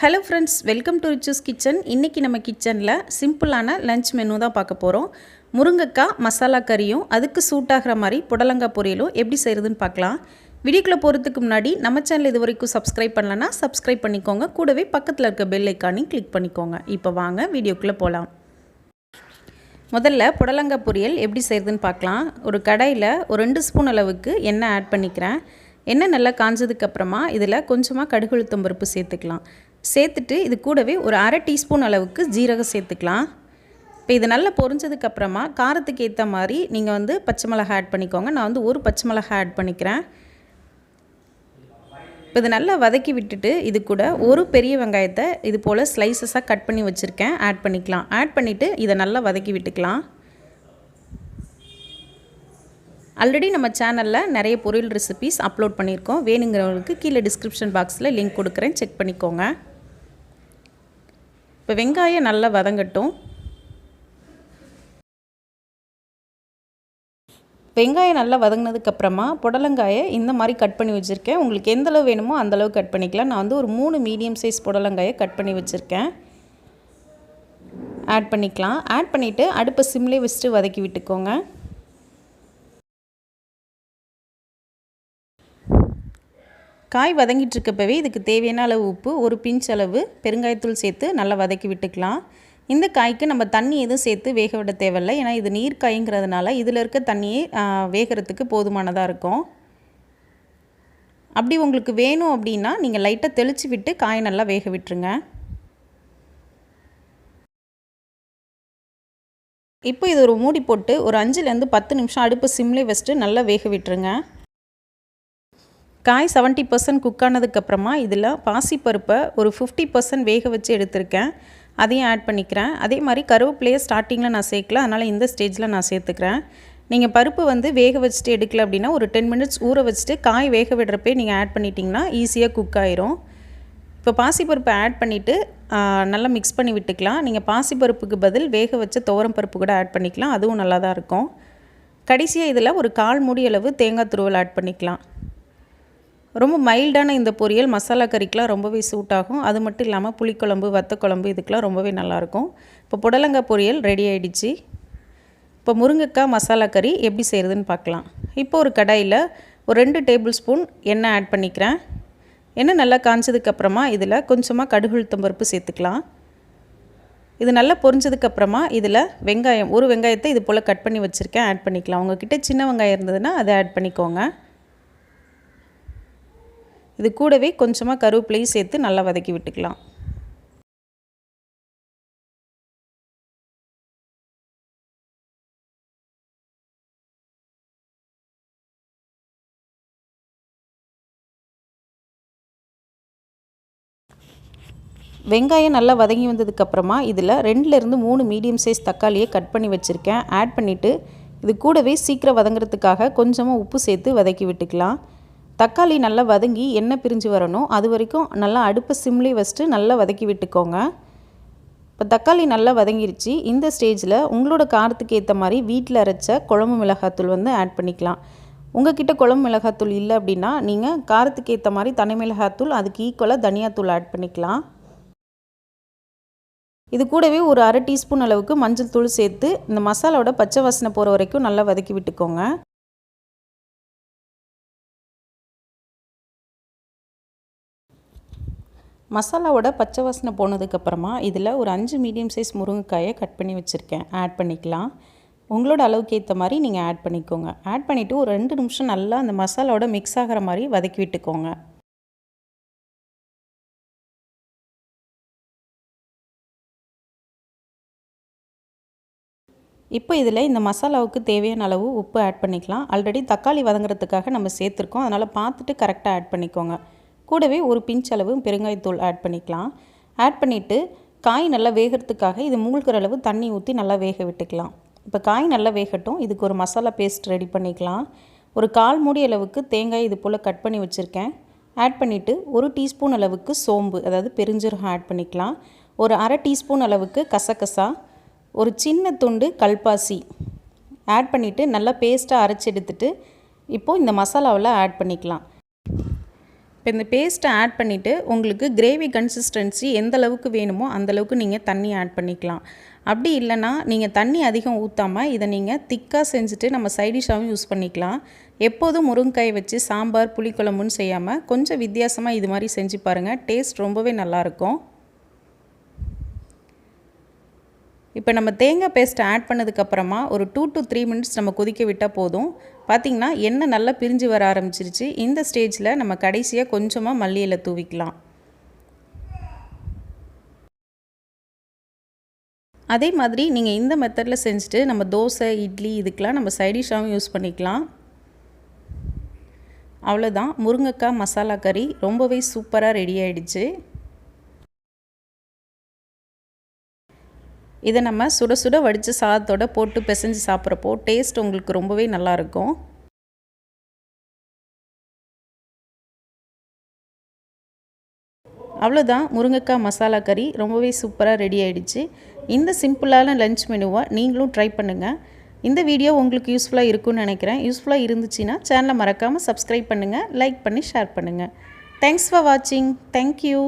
Hello friends, welcome to Richu's Kitchen. இன்னைக்கு நம்ம கிச்சன்ல சிம்பிளான லஞ்ச் மெனு தான் பார்க்க போறோம். முருங்கைக்காய் மசாலா கறியும் அதுக்கு சூட் ஆகுற மாதிரி புடலங்காய் பொரியலும் எப்படி செய்யறதுன்னு பார்க்கலாம். வீடியோக்குள்ள போறதுக்கு முன்னாடி நம்ம சேனல் இதுவரைக்கும் Subscribe பண்ணலனா Subscribe பண்ணிக்கோங்க. கூடவே பக்கத்துல இருக்க பெல் ஐகானையும் கிளிக் பண்ணிக்கோங்க. இப்போ வாங்க வீடியோக்குள்ள போலாம். முதல்ல புடலங்காய் பொரியல் எப்படி செய்யறதுன்னு பார்க்கலாம். ஒரு கடாயில ஒரு 2 ஸ்பூன் அளவுக்கு எண்ணெய் ஆட் பண்ணிக்கிறேன். எண்ணெய் நல்லா காஞ்சதுக்கு அப்புறமா இதில் கொஞ்சமாக கடுகு உளுத்தம் பருப்பு சேர்த்துக்கலாம். சேர்த்துட்டு இது கூடவே ஒரு அரை டீஸ்பூன் அளவுக்கு ஜீரகம் சேர்த்துக்கலாம். இப்போ இது நல்லா பொரிஞ்சதுக்கு அப்புறமா காரத்துக்கு ஏற்ற மாதிரி நீங்கள் பச்சை மிளகாய் ஆட் பண்ணிக்கோங்க. நான் ஒரு பச்சை மிளகாய் ஆட் பண்ணிக்கிறேன். இப்போ இது நல்லா வதக்கி விட்டுட்டு இது கூட ஒரு பெரிய வெங்காயத்தை இது போல் ஸ்லைசஸாக கட் பண்ணி வச்சுருக்கேன் ஆட் பண்ணிக்கலாம். ஆட் பண்ணிவிட்டு இதை நல்லா வதக்கி விட்டுக்கலாம். ஆல்ரெடி நம்ம சேனலில் நிறைய பொரியல் ரெசிபீஸ் அப்லோட் பண்ணியிருக்கோம். வேணுங்கிறவங்களுக்கு கீழே டிஸ்கிரிப்ஷன் பாக்ஸில் லிங்க் கொடுக்குறேன், செக் பண்ணிக்கோங்க. இப்போ வெங்காயம் நல்லா வதங்கட்டும். வெங்காயம் நல்லா வதங்கினதுக்கப்புறமா புடலங்காயை இந்த மாதிரி கட் பண்ணி வச்சுருக்கேன். உங்களுக்கு எந்தளவு வேணுமோ அந்தளவு கட் பண்ணிக்கலாம். நான் ஒரு 3 மீடியம் சைஸ் புடலங்காயை கட் பண்ணி வச்சுருக்கேன். ஆட் பண்ணிக்கலாம். ஆட் பண்ணிவிட்டு அடுப்பை சிம்லேயே வச்சுட்டு வதக்கி விட்டுக்கோங்க. காய் வதங்கிட்டு இருக்கப்பவே இதுக்கு தேவையான அளவு உப்பு, ஒரு பிஞ்ச் அளவு பெருங்காயத்தூள் சேர்த்து நல்லா வதக்கி விட்டுக்கலாம். இந்த காய்க்கு நம்ம தண்ணி எதுவும் சேர்த்து வேக விட தேவையில்லை. ஏன்னா இது நீர் காய்ங்கிறதுனால இதில் இருக்க தண்ணியே வேகிறதுக்கு போதுமானதாக இருக்கும். அப்படி உங்களுக்கு வேணும் அப்படின்னா நீங்கள் லைட்டாக தெளித்து விட்டு காயை நல்லா வேக விட்டுருங்க. இப்போ இது ஒரு மூடி போட்டு ஒரு 5லேருந்து 10 நிமிஷம் அடுப்பு சிம்லேயே வச்சுட்டு நல்லா வேக விட்டுருங்க. காய் 70% குக் ஆனதுக்கப்புறமா இதில் பாசிப்பருப்பை ஒரு 50% வேக வச்சு எடுத்திருக்கேன். அதையும் ஆட் பண்ணிக்கிறேன். அதே மாதிரி கருவேப்பிலையை ஸ்டார்டிங்கில் நான் சேர்க்கல, அதனால் இந்த ஸ்டேஜில் நான் சேர்த்துக்கிறேன். நீங்கள் பருப்பு வேக வச்சுட்டு எடுக்கல அப்படின்னா ஒரு 10 மினிட்ஸ் ஊற வச்சுட்டு காய் வேக விடுறப்பே நீங்கள் ஆட் பண்ணிட்டிங்கன்னா ஈஸியாக குக் ஆயிரும். இப்போ பாசிப்பருப்பை ஆட் பண்ணிவிட்டு நல்லா மிக்ஸ் பண்ணி விட்டுக்கலாம். நீங்கள் பாசிப்பருப்புக்கு பதில் வேக வச்ச துவரம் பருப்பு கூட ஆட் பண்ணிக்கலாம், அதுவும் நல்லா தான் இருக்கும். கடைசியாக இதில் ஒரு 1/4 மூடி அளவு தேங்காய் துருவல் ஆட் பண்ணிக்கலாம். ரொம்ப மைல்டான இந்த பொரியல் மசாலா கறிக்கெலாம் ரொம்பவே சூட் ஆகும். அது மட்டும் இல்லாமல் புளிக்குழம்பு, வத்தக்குழம்பு இதுக்கெலாம் ரொம்பவே நல்லாயிருக்கும். இப்போ புடலங்காய் பொரியல் ரெடி ஆகிடுச்சு. இப்போ முருங்கைக்காய் மசாலா கறி எப்படி செய்கிறதுன்னு பார்க்கலாம். இப்போ ஒரு கடாயில் ஒரு 2 டேபிள் ஸ்பூன் எண்ணெய் ஆட் பண்ணிக்கிறேன். எண்ணெய் நல்லா காய்ச்சதுக்கப்புறமா இதில் கொஞ்சமாக கடுகு உளுத்தம் பருப்பு சேர்த்துக்கலாம். இது நல்லா பொரிஞ்சதுக்கப்புறமா இதில் வெங்காயம், ஒரு வெங்காயத்தை இது போல் கட் பண்ணி வச்சுருக்கேன், ஆட் பண்ணிக்கலாம். உங்கள்கிட்ட சின்ன வெங்காயம் இருந்ததுன்னா அதை ஆட் பண்ணிக்கோங்க. இது கூடவே கொஞ்சமாக கருவேப்பிலையும் சேர்த்து நல்லா வதக்கி விட்டுக்கலாம். வெங்காயம் நல்லா வதங்கி வந்ததுக்கப்புறமா இதில் 2லேருந்து 3 மீடியம் சைஸ் தக்காளியை கட் பண்ணி வச்சுருக்கேன், ஆட் பண்ணிவிட்டு இது கூடவே சீக்கிரம் வதங்கிறதுக்காக கொஞ்சமாக உப்பு சேர்த்து வதக்கி விட்டுக்கலாம். தக்காளி நல்லா வதங்கி எண்ணெய் பிரிஞ்சு வரணும், அது வரைக்கும் நல்லா அடுப்பை சிம்லேயே வச்சுட்டு நல்லா வதக்கி விட்டுக்கோங்க. இப்போ தக்காளி நல்லா வதங்கிருச்சு. இந்த ஸ்டேஜில் உங்களோட காரத்துக்கு ஏற்ற மாதிரி வீட்டில் அரைச்ச குழம்பு மிளகாத்தூள் ஆட் பண்ணிக்கலாம். உங்கள்கிட்ட குழம்பு மிளகாத்தூள் இல்லை அப்படின்னா நீங்கள் காரத்துக்கு ஏற்ற மாதிரி தனி மிளகாத்தூள், அதுக்கு ஈக்குவலாக தனியாத்தூள் ஆட் பண்ணிக்கலாம். இது கூடவே ஒரு அரை டீஸ்பூன் அளவுக்கு மஞ்சள் தூள் சேர்த்து இந்த மசாலாவோட பச்சை வாசனை போகிற வரைக்கும் நல்லா வதக்கி விட்டுக்கோங்க. மசாலாவோட பச்சை வாசனை போனதுக்கப்புறமா இதில் ஒரு 5 மீடியம் சைஸ் முருங்கைக்காயை கட் பண்ணி வச்சுருக்கேன், ஆட் பண்ணிக்கலாம். உங்களோட அளவுக்கு ஏற்ற மாதிரி நீங்கள் ஆட் பண்ணிக்கோங்க. ஆட் பண்ணிவிட்டு ஒரு 2 நிமிஷம் நல்லா அந்த மசாலாவோட மிக்ஸ் ஆகிற மாதிரி வதக்கி விட்டுக்கோங்க. இப்போ இதில் இந்த மசாலாவுக்கு தேவையான அளவு உப்பு ஆட் பண்ணிக்கலாம். ஆல்ரெடி தக்காளி வதங்குறதுக்காக நம்ம சேர்த்துருக்கோம், அதனால் பார்த்துட்டு கரெக்டாக ஆட் பண்ணிக்கோங்க. கூடவே ஒரு பிஞ்ச் அளவு பெருங்காயத்தூள் ஆட் பண்ணிக்கலாம். ஆட் பண்ணிவிட்டு காய் நல்லா வேகிறதுக்காக இது மூழ்கிற அளவு தண்ணி ஊற்றி நல்லா வேக விட்டுக்கலாம். இப்போ காய் நல்லா வேகட்டும். இதுக்கு ஒரு மசாலா பேஸ்ட் ரெடி பண்ணிக்கலாம். ஒரு 1/4 மூடி அளவுக்கு தேங்காய் இது போல் கட் பண்ணி வச்சுருக்கேன், ஆட் பண்ணிவிட்டு ஒரு டீஸ்பூன் அளவுக்கு சோம்பு, அதாவது பெருஞ்சீரகம் ஆட் பண்ணிக்கலாம். ஒரு அரை டீஸ்பூன் அளவுக்கு கசகசா, ஒரு சின்ன துண்டு கல்பாசி ஆட் பண்ணிவிட்டு நல்லா பேஸ்ட்டாக அரைச்சி எடுத்துட்டு இப்போது இந்த மசாலாவில் ஆட் பண்ணிக்கலாம். இப்போ இந்த பேஸ்ட்டை ஆட் பண்ணிவிட்டு உங்களுக்கு கிரேவி கன்சிஸ்டன்சி எந்த அளவுக்கு வேணுமோ அந்தளவுக்கு நீங்கள் தண்ணி ஆட் பண்ணிக்கலாம். அப்படி இல்லைனா நீங்கள் தண்ணி அதிகம் ஊற்றாமல் இதை நீங்கள் திக்காக செஞ்சுட்டு நம்ம சைடிஷாகவும் யூஸ் பண்ணிக்கலாம். எப்போதும் முருங்கைக்காய் வச்சு சாம்பார் புளிக்குழம்புன்னு செய்யாமல் கொஞ்சம் வித்தியாசமாக இது மாதிரி செஞ்சு பாருங்கள். டேஸ்ட் ரொம்பவே நல்லாயிருக்கும். இப்போ நம்ம தேங்காய் பேஸ்ட்டை ஆட் பண்ணதுக்கப்புறமா ஒரு 2 to 3 மினிட்ஸ் நம்ம கொதிக்க விட்டால் போதும். பார்த்திங்கன்னா எண்ணெய் நல்லா பிரிஞ்சு வர ஆரம்பிச்சிருச்சு. இந்த ஸ்டேஜில் நம்ம கடைசியாக கொஞ்சமாக மல்லி இலை தூவிக்கலாம். அதே மாதிரி நீங்கள் இந்த மெத்தடில் செஞ்சுட்டு நம்ம தோசை இட்லி இதுக்கெலாம் நம்ம சைடிஷாகவும் யூஸ் பண்ணிக்கலாம். அவ்வளோதான், முருங்கைக்காய் மசாலா கறி ரொம்பவே சூப்பராக ரெடி ஆகிடுச்சு. இதை நம்ம சுட சுட வடித்த சாதத்தோடு போட்டு பிசைஞ்சு சாப்பிட்றப்போ டேஸ்ட் உங்களுக்கு ரொம்பவே நல்லாயிருக்கும். அவ்வளோதான், முருங்கைக்காய் மசாலா கறி ரொம்பவே சூப்பராக ரெடி ஆகிடுச்சு. இந்த சிம்பிளான லஞ்ச் மெனுவை நீங்களும் ட்ரை பண்ணுங்கள். இந்த வீடியோ உங்களுக்கு யூஸ்ஃபுல்லாக இருக்கும்னு நினைக்கிறேன். யூஸ்ஃபுல்லாக இருந்துச்சுன்னா சேனலை மறக்காமல் சப்ஸ்கிரைப் பண்ணுங்கள், லைக் பண்ணி ஷேர் பண்ணுங்கள். தேங்க்ஸ் ஃபார் வாட்சிங். தேங்க்யூ.